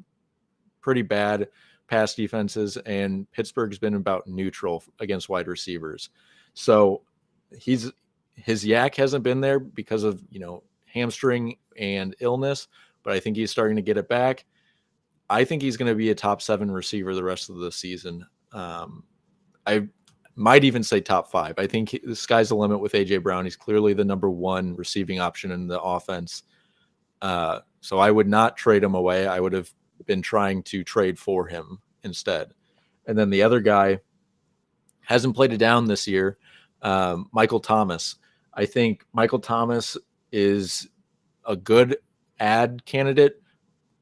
pretty bad pass defenses, and Pittsburgh's been about neutral against wide receivers. So his yak hasn't been there because of, hamstring and illness, but I think he's starting to get it back. I think he's going to be a top 7 receiver the rest of the season. I might even say top 5. I think the sky's the limit with AJ Brown. He's clearly the number 1 receiving option in the offense. So I would not trade him away. I would have been trying to trade for him instead. And then the other guy hasn't played it down this year, Michael Thomas. I think Michael Thomas is a good ad candidate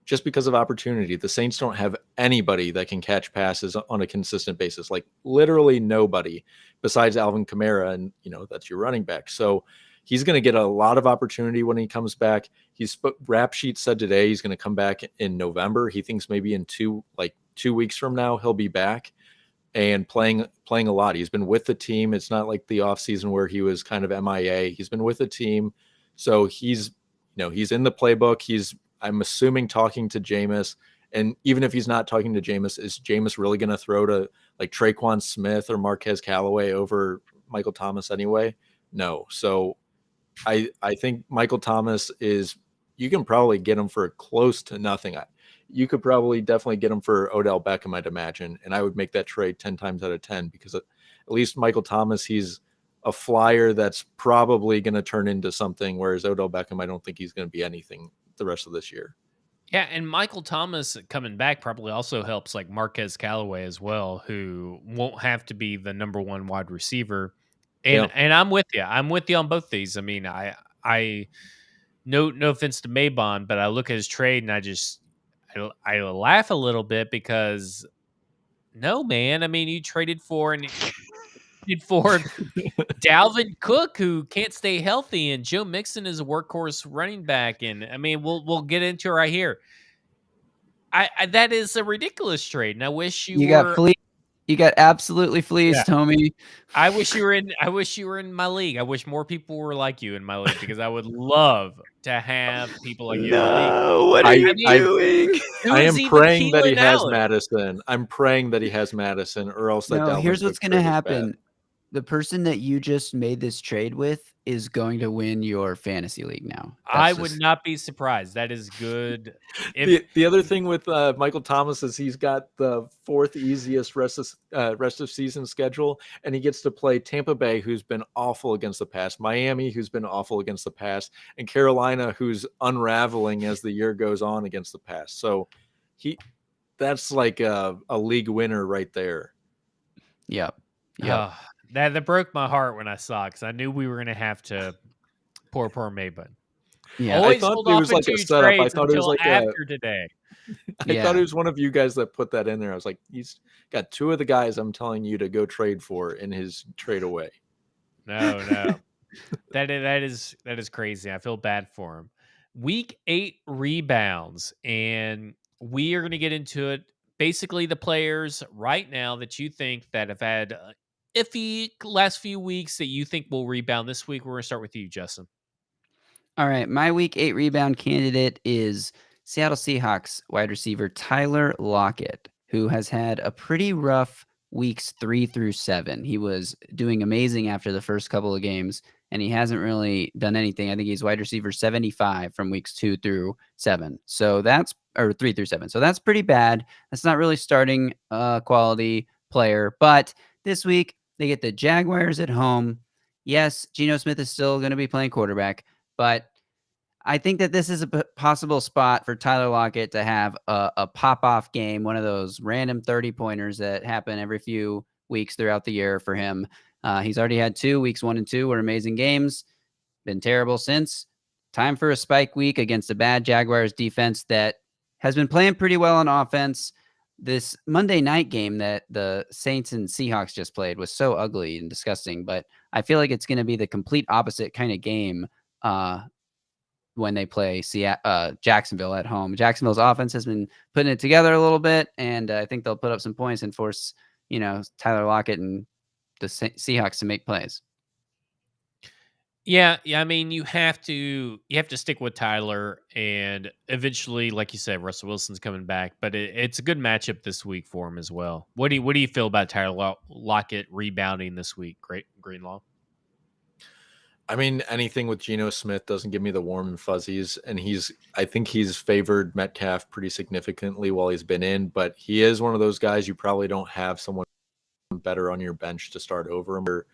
just because of opportunity. The Saints don't have anybody that can catch passes on a consistent basis, like literally nobody besides Alvin Kamara, and that's your running back. So he's going to get a lot of opportunity when he comes back. Rap Sheet said today he's going to come back in November. He thinks maybe in 2 weeks from now he'll be back and playing a lot. He's been with the team. It's not like the offseason where he was kind of MIA. He's been with the team. So he's in the playbook. I'm assuming talking to Jameis. And even if he's not talking to Jameis, is Jameis really going to throw to like Traquan Smith or Marquez Callaway over Michael Thomas anyway? No. So I think Michael Thomas you can probably get him for close to nothing. You could probably definitely get him for Odell Beckham, I'd imagine. And I would make that trade 10 times out of 10 because at least Michael Thomas, he's a flyer that's probably going to turn into something, whereas Odell Beckham, I don't think he's going to be anything the rest of this year. Yeah, and Michael Thomas coming back probably also helps like Marquez Callaway as well, who won't have to be the number 1 wide receiver. And I'm with you. I'm with you on both these. I mean, I no offense to Maybon, but I look at his trade and I laugh a little bit because no, man. I mean, you traded for Dalvin Cook, who can't stay healthy, and Joe Mixon is a workhorse running back. And I mean, we'll get into it right here. That is a ridiculous trade, and I wish you got fleeced. You got absolutely fleeced, homie. I wish you were in my league. I wish more people were like you in my league because I would love to have people like you. No, what are you doing? I am praying that he has Madison. I'm praying that he has Madison, or else that. No, here's what's going to happen. The person that you just made this trade with is going to win your fantasy league now. I would not be surprised. That is good. The other thing with Michael Thomas is he's got the 4th easiest rest of season schedule, and he gets to play Tampa Bay, who's been awful against the pass, Miami, who's been awful against the pass, and Carolina, who's unraveling as the year goes on against the pass. So that's like a league winner right there. Yep. That broke my heart when I saw it because I knew we were going to have to poor Maybon. Yeah, always I thought hold it off was like a into setup. I trades thought it was until like after today. I thought it was one of you guys that put that in there. I was like, he's got 2 of the guys I'm telling you to go trade for in his trade away. No. That is crazy. I feel bad for him. Week 8 rebounds, and we are going to get into it. Basically, the players right now that you think that have had iffy last few weeks that you think will rebound this week. We're going to start with you, Justin. All right. My week 8 rebound candidate is Seattle Seahawks wide receiver Tyler Lockett, who has had a pretty rough weeks 3 through 7. He was doing amazing after the first couple of games, and he hasn't really done anything. I think he's wide receiver 75 from weeks 2 through 7. So that's, or 3 through 7. So that's pretty bad. That's not really starting quality player, but this week they get the Jaguars at home. Yes, Geno Smith is still going to be playing quarterback, but I think that this is a possible spot for Tyler Lockett to have a pop-off game, one of those random 30-pointers that happen every few weeks throughout the year for him. He's already had 2. Weeks 1 and 2 were amazing games. Been terrible since. Time for a spike week against a bad Jaguars defense that has been playing pretty well on offense. This Monday night game that the Saints and Seahawks just played was so ugly and disgusting, but I feel like it's going to be the complete opposite kind of game when they play Jacksonville at home. Jacksonville's offense has been putting it together a little bit, and I think they'll put up some points and force, Tyler Lockett and the Seahawks to make plays. Yeah, I mean, you have to stick with Tyler, and eventually, like you said, Russell Wilson's coming back. But it's a good matchup this week for him as well. What do you feel about Tyler Lockett rebounding this week? Great Greenlaw. I mean, anything with Geno Smith doesn't give me the warm and fuzzies, and I think he's favored Metcalf pretty significantly while he's been in, but he is one of those guys you probably don't have someone better on your bench to start over him or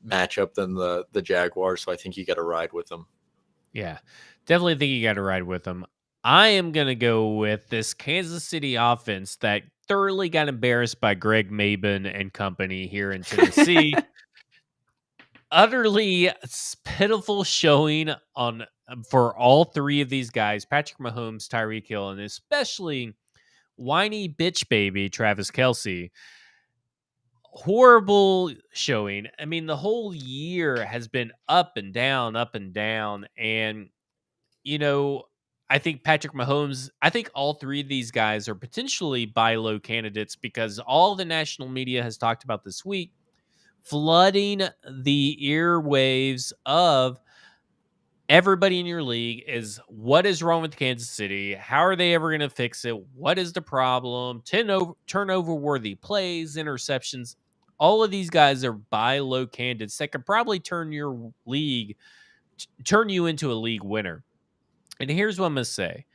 matchup than the Jaguars, so I think you got to ride with them. Yeah, definitely think you got to ride with him. I am going to go with this Kansas City offense that thoroughly got embarrassed by Greg Maben and company here in Tennessee. Utterly pitiful showing on for all three of these guys, Patrick Mahomes, Tyreek Hill, and especially whiny bitch baby Travis Kelce. Horrible showing. I mean, the whole year has been up and down, up and down. And, I think Patrick Mahomes, I think all three of these guys are potentially buy low candidates because all the national media has talked about this week flooding the earwaves of everybody in your league is what is wrong with Kansas City? How are they ever going to fix it? What is the problem? Turnover worthy plays, interceptions. All of these guys are buy low candidates that could probably turn your league, turn you into a league winner. And here's what I'm going to say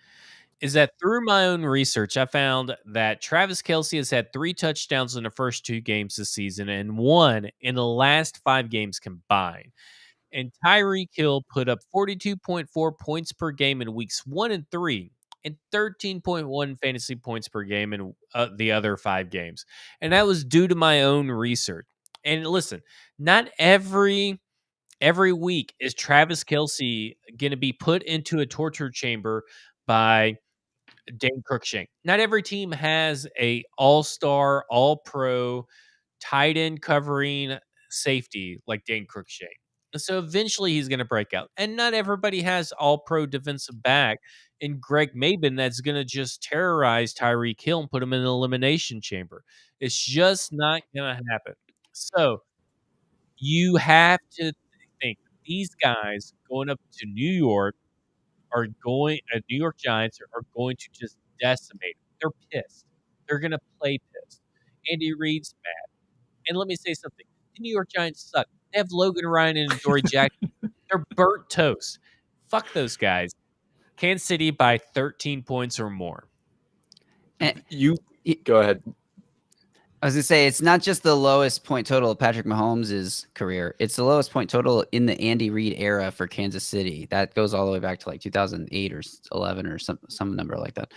is that through my own research, I found that Travis Kelce has had 3 touchdowns in the first 2 games this season and 1 in the last 5 games combined. And Tyreek Hill put up 42.4 points per game in weeks 1 and 3 and 13.1 fantasy points per game in the other 5 games. And that was due to my own research. And listen, not every week is Travis Kelce going to be put into a torture chamber by Dane Cruikshank. Not every team has a all-star, all-pro, tight end covering safety like Dane Cruikshank. And so eventually he's going to break out. And not everybody has all-pro defensive back in Greg Maben that's going to just terrorize Tyreek Hill and put him in an elimination chamber. It's just not going to happen. So you have to think these guys going up to New York New York Giants are going to just decimate them. They're pissed. They're going to play pissed. Andy Reid's mad. And let me say something. The New York Giants suck. They have Logan Ryan and Adoree Jackson. They're burnt toast. Fuck those guys. Kansas City by 13 points or more. You go ahead. I was going to say, it's not just the lowest point total of Patrick Mahomes' career. It's the lowest point total in the Andy Reid era for Kansas City. That goes all the way back to like 2008 or 11 or some number like that.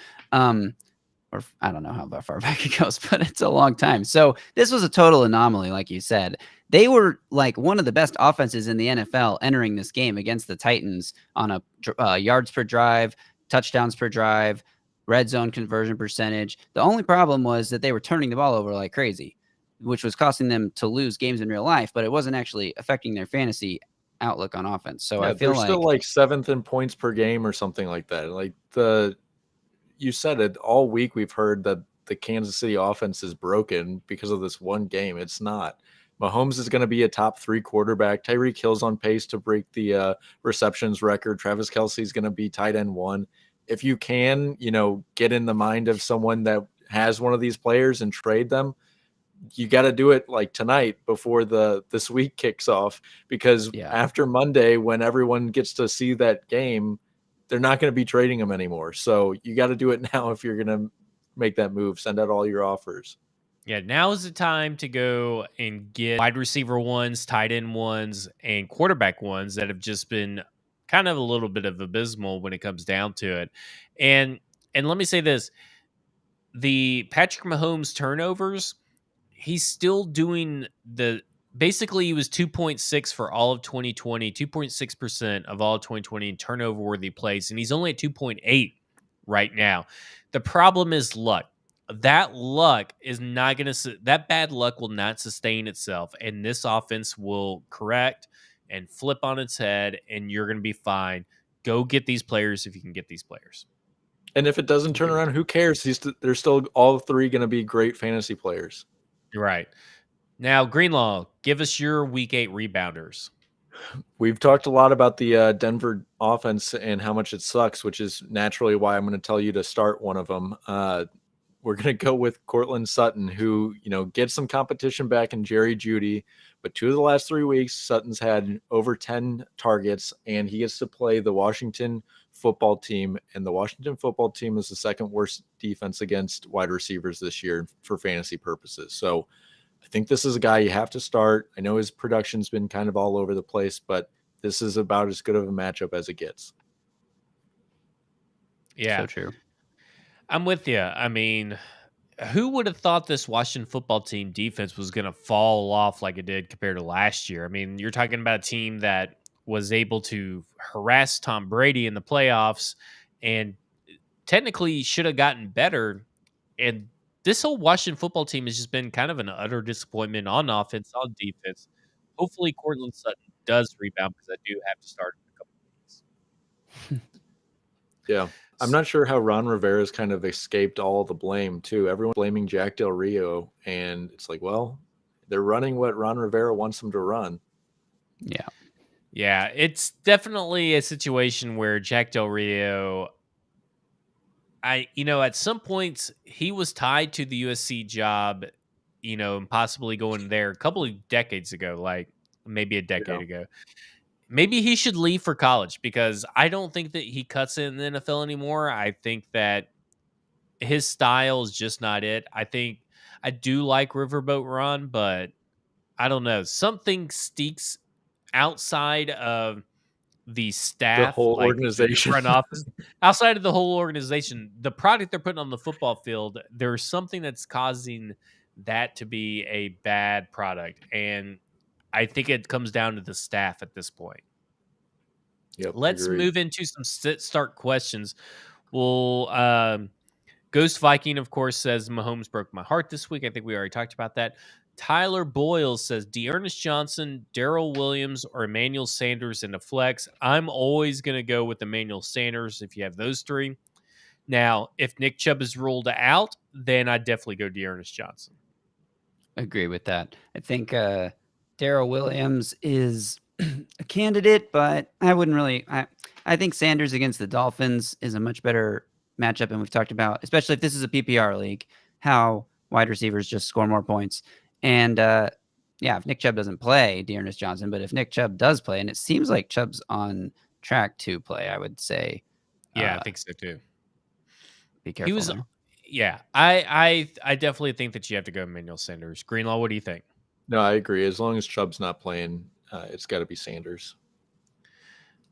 Or I don't know how far back it goes, but it's a long time. So this was a total anomaly, like you said. They were like one of the best offenses in the NFL entering this game against the Titans on a yards per drive, touchdowns per drive, red zone conversion percentage. The only problem was that they were turning the ball over like crazy, which was costing them to lose games in real life, but it wasn't actually affecting their fantasy outlook on offense. So I feel they're still like 7th in points per game or something like that. Like you said it all week. We've heard that the Kansas City offense is broken because of this one game. It's not. Mahomes is going to be a top 3 quarterback. Tyreek Hill's on pace to break the receptions record. Travis Kelce is going to be tight end 1. If you can, get in the mind of someone that has one of these players and trade them, you got to do it like tonight before this week kicks off, because after Monday, when everyone gets to see that game, they're not going to be trading them anymore. So you got to do it now if you're going to make that move. Send out all your offers. Yeah, now is the time to go and get wide receiver ones, tight end ones, and quarterback ones that have just been kind of a little bit of abysmal when it comes down to it. And let me say this, the Patrick Mahomes turnovers, he's still doing basically he was 2.6 for all of 2020, 2.6% of all of 2020 in turnover worthy plays, and he's only at 2.8 right now. The problem is luck. That luck is not going to, that bad luck will not sustain itself, and this offense will correct and flip on its head, and you're going to be fine. Go get these players if you can get these players. And if it doesn't turn around, who cares? They're still all 3 going to be great fantasy players. Right. Now, Greenlaw, give us your week 8 rebounders. We've talked a lot about the Denver offense and how much it sucks, which is naturally why I'm going to tell you to start one of them. We're going to go with Courtland Sutton, who, gets some competition back in Jerry Jeudy. But 2 of the last 3 weeks, Sutton's had over 10 targets, and he gets to play the Washington football team. And the Washington football team is the second worst defense against wide receivers this year for fantasy purposes. So I think this is a guy you have to start. I know his production's been kind of all over the place, but this is about as good of a matchup as it gets. Yeah. So true. I'm with you. I mean, who would have thought this Washington football team defense was going to fall off like it did compared to last year? I mean, you're talking about a team that was able to harass Tom Brady in the playoffs and technically should have gotten better. And this whole Washington football team has just been kind of an utter disappointment on offense, on defense. Hopefully, Courtland Sutton does rebound because I do have to start in a couple of weeks. Yeah. I'm not sure how Ron Rivera's kind of escaped all the blame, too. Everyone's blaming Jack Del Rio, and it's like, well, they're running what Ron Rivera wants them to run. Yeah. Yeah, it's definitely a situation where Jack Del Rio, at some points he was tied to the USC job, and possibly going there a couple of decades ago, like maybe a decade ago. Maybe he should leave for college because I don't think that he cuts it in the NFL anymore. I think that his style is just not it. I think I do like Riverboat Ron, but I don't know. Something stinks outside of the staff, The whole like organization. the front office, outside of the whole organization, the product they're putting on the football field, there's something that's causing that to be a bad product. And I think it comes down to the staff at this point. Yep, Let's agreed. move into some start questions. Well, Ghost Viking, of course, says Mahomes broke my heart this week. I think we already talked about that. Tyler Boyle says Dearness Johnson, Darrell Williams, or Emmanuel Sanders in the flex. I'm always going to go with Emmanuel Sanders if you have those three. Now, if Nick Chubb is ruled out, then I'd definitely go Dearness Johnson. Agree with that. I think Darrell Williams is a candidate, but I wouldn't really. I think Sanders against the Dolphins is a much better matchup, and we've talked about, especially if this is a PPR league, how wide receivers just score more points. And if Nick Chubb doesn't play, Dearness Johnson, but if Nick Chubb does play, and it seems like Chubb's on track to play, I would say. Yeah, I think so too. Be careful. He was. there. Yeah, I definitely think that you have to go Emmanuel Sanders. Greenlaw, what do you think? No, I agree. As long as Chubb's not playing, it's got to be Sanders.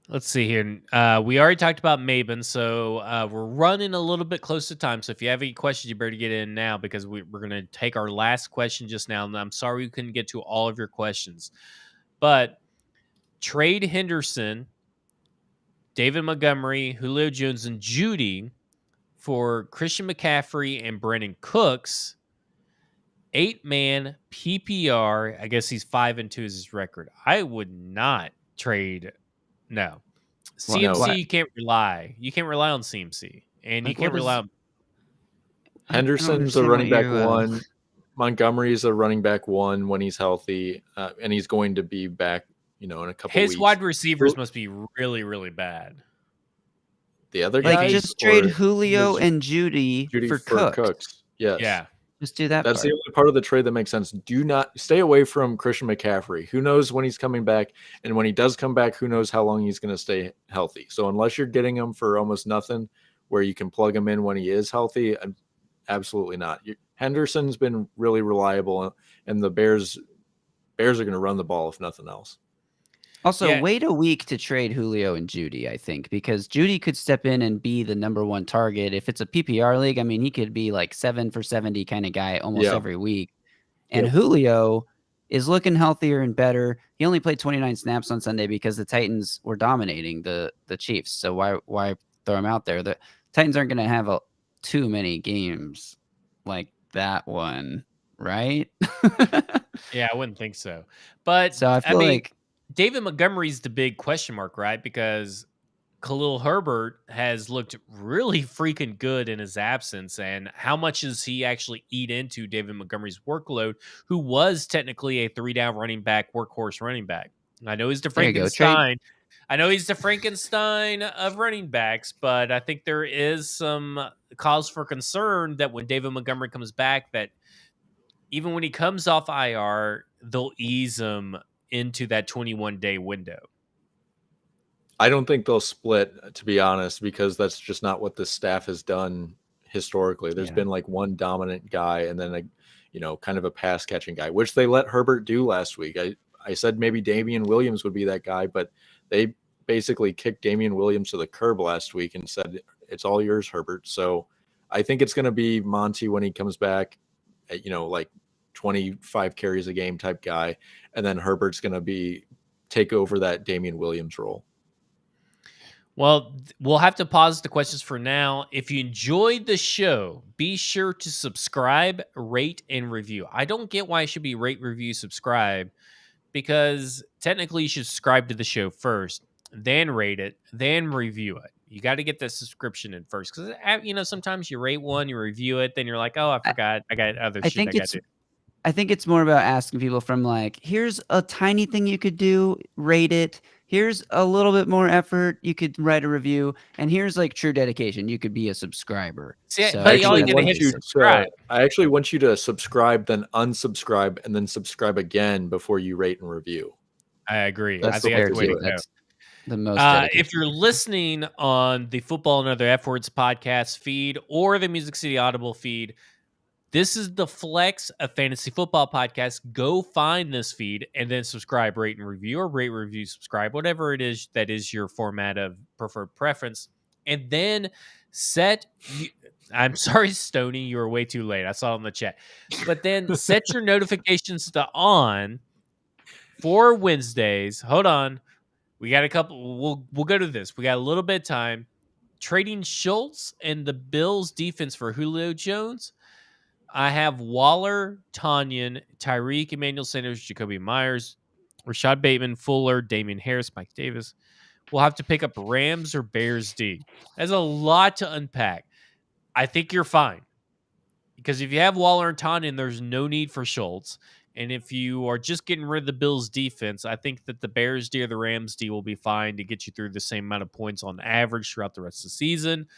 Let's see here. We already talked about Maben, so we're running a little bit close to time. So if you have any questions, you better get in now because we're going to take our last question just now. And I'm sorry we couldn't get to all of your questions. But trade Henderson, David Montgomery, Julio Jones, and Judy for Christian McCaffrey and Brandon Cooks. 8-man PPR. I guess he's 5-2 is his record. I would not trade. No. CMC, you can't rely. You can't rely on CMC. And you can't rely on. Henderson's a running back one. Montgomery's a running back one when he's healthy. And he's going to be back, in a couple weeks. His wide receivers must be really, really bad. The other guys? Like, just trade Julio and Judy for Cooks. Yes. Yeah. Just do that. That's the only part of the trade that makes sense. Do not stay away from Christian McCaffrey. Who knows when he's coming back? And when he does come back, who knows how long he's going to stay healthy? So unless you're getting him for almost nothing where you can plug him in when he is healthy, absolutely not. Henderson's been really reliable, and the Bears are going to run the ball if nothing else. Also, wait a week to trade Julio and Judy, I think, because Judy could step in and be the number one target. If it's a PPR league, I mean, he could be like 7 for 70 kind of guy almost every week. And Julio is looking healthier and better. He only played 29 snaps on Sunday because the Titans were dominating the Chiefs. So why throw him out there? The Titans aren't going to have too many games like that one, right? Yeah, I wouldn't think so. But so I feel like David Montgomery's the big question mark, right? Because Khalil Herbert has looked really freaking good in his absence. And how much does he actually eat into David Montgomery's workload, who was technically a 3-down running back, workhorse running back? I know he's the There you go, trade. Frankenstein. I know he's the Frankenstein of running backs, but I think there is some cause for concern that when David Montgomery comes back, that even when he comes off IR, they'll ease him into that 21-day window. I don't think they'll split, to be honest, because that's just not what this staff has done historically. There's been like one dominant guy and then kind of a pass catching guy, which they let Herbert do last week. I said maybe Damian Williams would be that guy, but they basically kicked Damian Williams to the curb last week and said, it's all yours, Herbert. So I think it's going to be Monty when he comes back, like 25 carries a game type guy. And then Herbert's going to take over that Damian Williams role. Well, we'll have to pause the questions for now. If you enjoyed the show, be sure to subscribe, rate, and review. I don't get why it should be rate, review, subscribe, because technically you should subscribe to the show first, then rate it, then review it. You got to get the subscription in first, because sometimes you rate one, you review it, then you're like, oh, I forgot, I got other shit I got to do. I think it's more about asking people from like, here's a tiny thing you could do, rate it. Here's a little bit more effort, you could write a review, and here's like true dedication. You could be a subscriber. See, So I actually want you to subscribe, then unsubscribe, and then subscribe again before you rate and review. I agree. That's I think that's the way to go. That's the most. If you're listening on the Football and Other F Words podcast feed or the Music City Audible feed, this is the Flex, a fantasy football podcast. Go find this feed and then subscribe, rate, and review, or rate, review, subscribe, whatever it is that is your format of preferred preference. And then I'm sorry, Stoney, you were way too late. I saw it in the chat. But then set your notifications to on for Wednesdays. Hold on. We got a couple. We'll go to this. We got a little bit of time. Trading Schultz and the Bills defense for Julio Jones. I have Waller, Tanyan, Tyreek, Emmanuel Sanders, Jacoby Myers, Rashad Bateman, Fuller, Damian Harris, Mike Davis. We'll have to pick up Rams or Bears D. There's a lot to unpack. I think you're fine. Because if you have Waller and Tanyan, there's no need for Schultz. And if you are just getting rid of the Bills defense, I think that the Bears D or the Rams D will be fine to get you through the same amount of points on average throughout the rest of the season.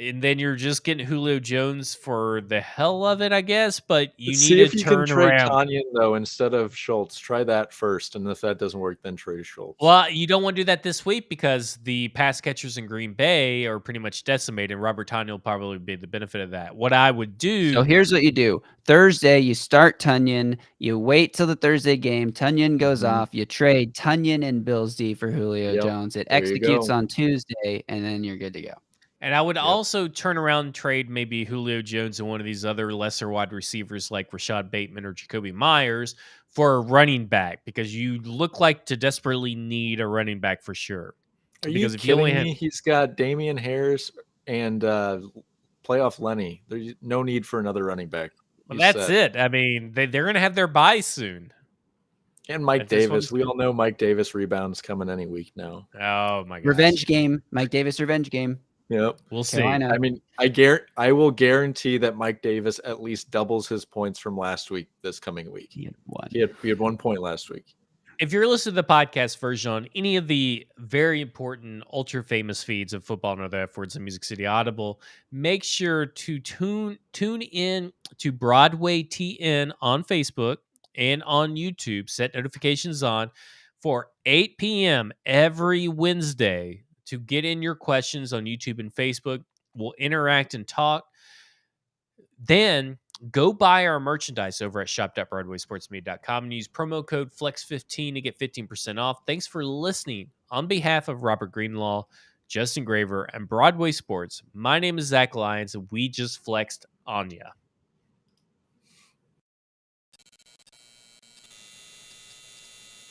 And then you're just getting Julio Jones for the hell of it, I guess. But you need to turn around. Tanyan, though, instead of Schultz. Try that first. And if that doesn't work, then trade Schultz. Well, you don't want to do that this week because the pass catchers in Green Bay are pretty much decimated. And Robert Tanyan will probably be the benefit of that. What I would do. So here's what you do. Thursday, you start Tanyan. You wait till the Thursday game. Tanyan goes off. You trade Tanyan and Bills D for Julio Jones. It executes on Tuesday, and then you're good to go. And I would also turn around and trade maybe Julio Jones and one of these other lesser wide receivers like Rashad Bateman or Jacoby Myers for a running back, because you look like to desperately need a running back for sure. Are you kidding me? He's got Damian Harris and playoff Lenny. There's no need for another running back. Well, that's it. I mean, they're going to have their bye soon. And Mike Davis. We all know Mike Davis rebounds coming any week now. Oh, my God. Revenge game. Mike Davis revenge game. Yep. We'll see. Carolina. I mean, I will guarantee that Mike Davis at least doubles his points from last week this coming week. He had one. He had 1 point last week. If you're listening to the podcast version on any of the very important, ultra famous feeds of Football and Other F Words and Music City Audible, make sure to tune in to Broadway TN on Facebook and on YouTube. Set notifications on for 8 p.m. every Wednesday to get in your questions on YouTube and Facebook. We'll interact and talk. Then go buy our merchandise over at shop.broadwaysportsmedia.com and use promo code FLEX15 to get 15% off. Thanks for listening. On behalf of Robert Greenlaw, Justin Graver, and Broadway Sports, my name is Zach Lyons, and we just flexed on ya.